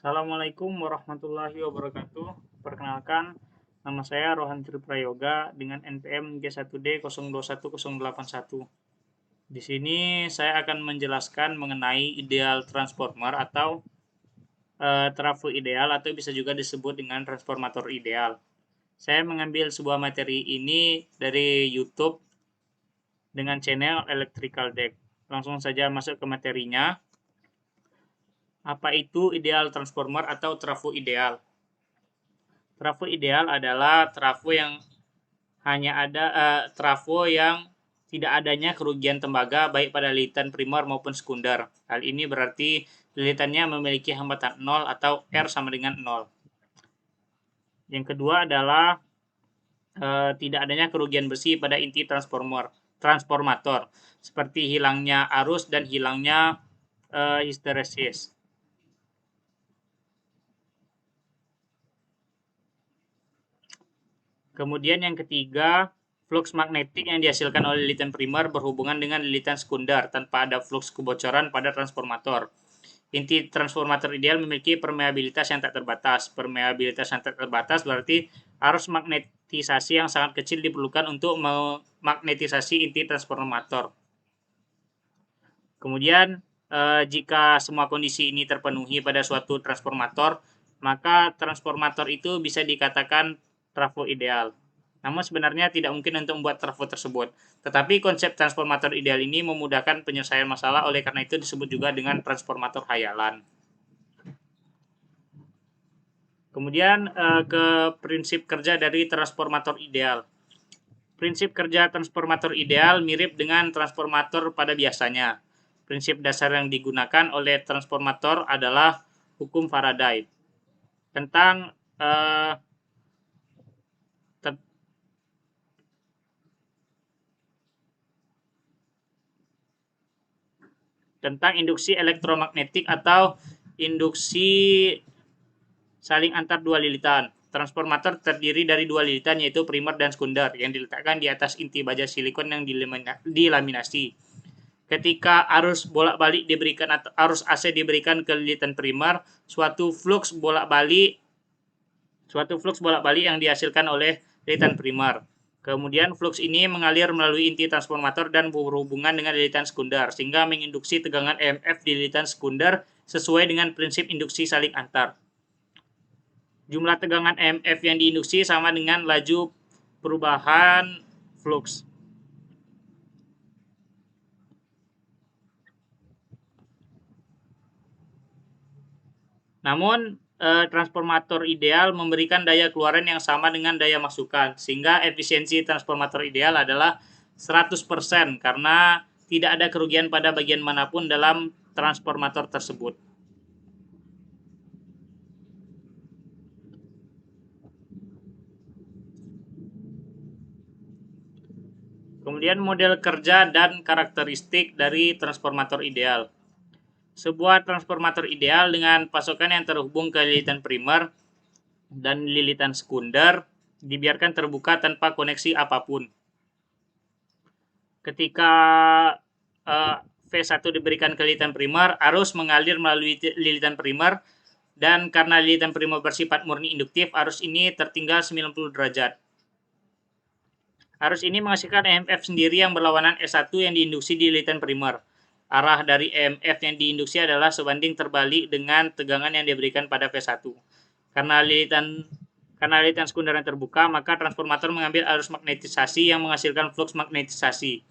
Assalamualaikum warahmatullahi wabarakatuh. Perkenalkan, nama saya Rohan Triprayoga dengan NPM G1D 021081. Di sini saya akan menjelaskan mengenai ideal transformer atau trafo ideal atau bisa juga disebut dengan transformator ideal. Saya mengambil sebuah materi ini dari YouTube dengan channel Electrical Deck. Langsung saja masuk ke materinya. Apa itu ideal transformer atau trafo ideal? Trafo ideal adalah trafo yang trafo yang tidak adanya kerugian tembaga baik pada lilitan primer maupun sekunder. Hal ini berarti lilitannya memiliki hambatan 0 atau R sama dengan 0. Yang kedua adalah tidak adanya kerugian besi pada inti transformator seperti hilangnya arus dan hilangnya histeresis. Kemudian yang ketiga, flux magnetik yang dihasilkan oleh lilitan primer berhubungan dengan lilitan sekunder tanpa ada flux kebocoran pada transformator. Inti transformator ideal memiliki permeabilitas yang tak terbatas. Permeabilitas yang tak terbatas berarti arus magnetisasi yang sangat kecil diperlukan untuk memagnetisasi inti transformator. Kemudian, jika semua kondisi ini terpenuhi pada suatu transformator, maka transformator itu bisa dikatakan trafo ideal. Namun sebenarnya tidak mungkin untuk membuat trafo tersebut. Tetapi konsep transformator ideal ini memudahkan penyelesaian masalah, oleh karena itu disebut juga dengan transformator hayalan. Kemudian ke prinsip kerja dari transformator ideal. Prinsip kerja transformator ideal mirip dengan transformator pada biasanya. Prinsip dasar yang digunakan oleh transformator adalah hukum Faraday tentang induksi elektromagnetik atau induksi saling antar dua lilitan. Transformator terdiri dari dua lilitan yaitu primer dan sekunder yang diletakkan di atas inti baja silikon yang dilaminasi. Ketika arus bolak-balik diberikan atau arus AC diberikan ke lilitan primer, suatu flux bolak-balik yang dihasilkan oleh lilitan primer. Kemudian flux ini mengalir melalui inti transformator dan berhubungan dengan lilitan sekunder sehingga menginduksi tegangan EMF di lilitan sekunder sesuai dengan prinsip induksi saling antar. Jumlah tegangan EMF yang diinduksi sama dengan laju perubahan flux. Namun, transformator ideal memberikan daya keluaran yang sama dengan daya masukan, sehingga efisiensi transformator ideal adalah 100% karena tidak ada kerugian pada bagian manapun dalam transformator tersebut. Kemudian model kerja dan karakteristik dari transformator ideal. Sebuah transformator ideal dengan pasokan yang terhubung ke lilitan primer dan lilitan sekunder dibiarkan terbuka tanpa koneksi apapun. Ketika V1 diberikan ke lilitan primer, arus mengalir melalui lilitan primer, dan karena lilitan primer bersifat murni induktif, arus ini tertinggal 90 derajat. Arus ini menghasilkan EMF sendiri yang berlawanan S1 yang diinduksi di lilitan primer. Arah dari EMF yang diinduksi adalah sebanding terbalik dengan tegangan yang diberikan pada V1. Karena lilitan sekunder yang terbuka, maka transformator mengambil arus magnetisasi yang menghasilkan flux magnetisasi.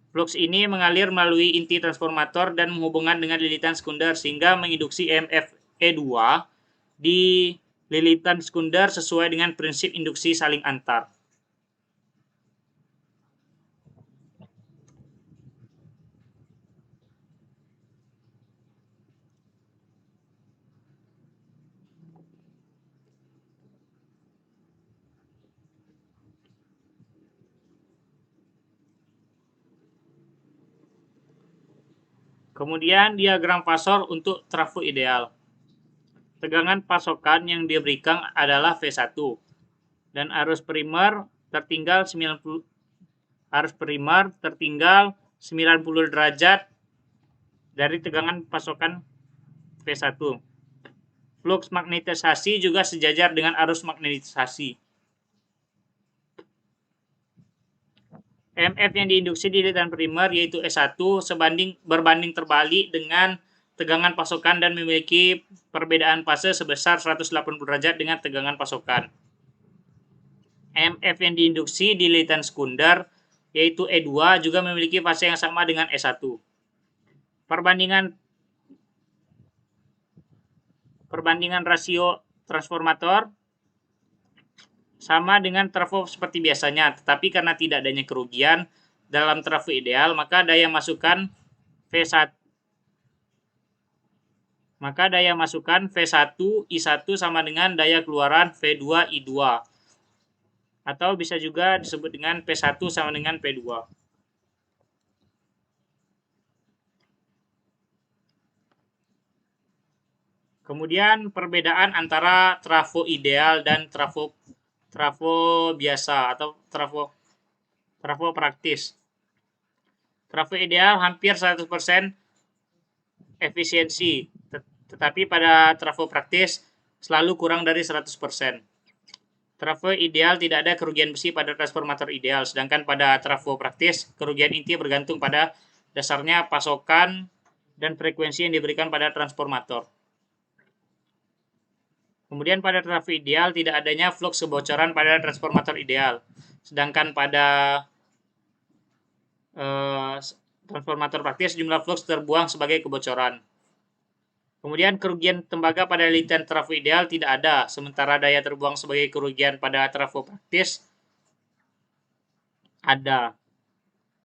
Flux ini mengalir melalui inti transformator dan menghubungkan dengan lilitan sekunder sehingga menginduksi EMF E2 di lilitan sekunder sesuai dengan prinsip induksi saling antar. Kemudian diagram fasor untuk trafo ideal. Tegangan pasokan yang diberikan adalah V1 dan arus primer tertinggal 90 derajat dari tegangan pasokan V1. Flux magnetisasi juga sejajar dengan arus magnetisasi. MF yang diinduksi di lilitan primer yaitu S1 berbanding terbalik dengan tegangan pasokan dan memiliki perbedaan fase sebesar 180 derajat dengan tegangan pasokan. MF yang diinduksi di lilitan sekunder yaitu E2 juga memiliki fase yang sama dengan S1. Perbandingan rasio transformator sama dengan trafo seperti biasanya, tetapi karena tidak adanya kerugian dalam trafo ideal, maka daya masukan V1 I1 sama dengan daya keluaran V2 I2. Atau bisa juga disebut dengan P1 sama dengan P2. Kemudian perbedaan antara trafo ideal dan trafo biasa atau trafo praktis. Trafo ideal hampir 100% efisiensi, tetapi pada trafo praktis selalu kurang dari 100%. Trafo ideal tidak ada kerugian besi pada transformator ideal, sedangkan pada trafo praktis kerugian inti bergantung pada dasarnya pasokan dan frekuensi yang diberikan pada transformator. Kemudian pada trafo ideal tidak adanya flux kebocoran pada transformator ideal, sedangkan pada transformator praktis jumlah flux terbuang sebagai kebocoran. Kemudian kerugian tembaga pada lilitan trafo ideal tidak ada, sementara daya terbuang sebagai kerugian pada trafo praktis ada.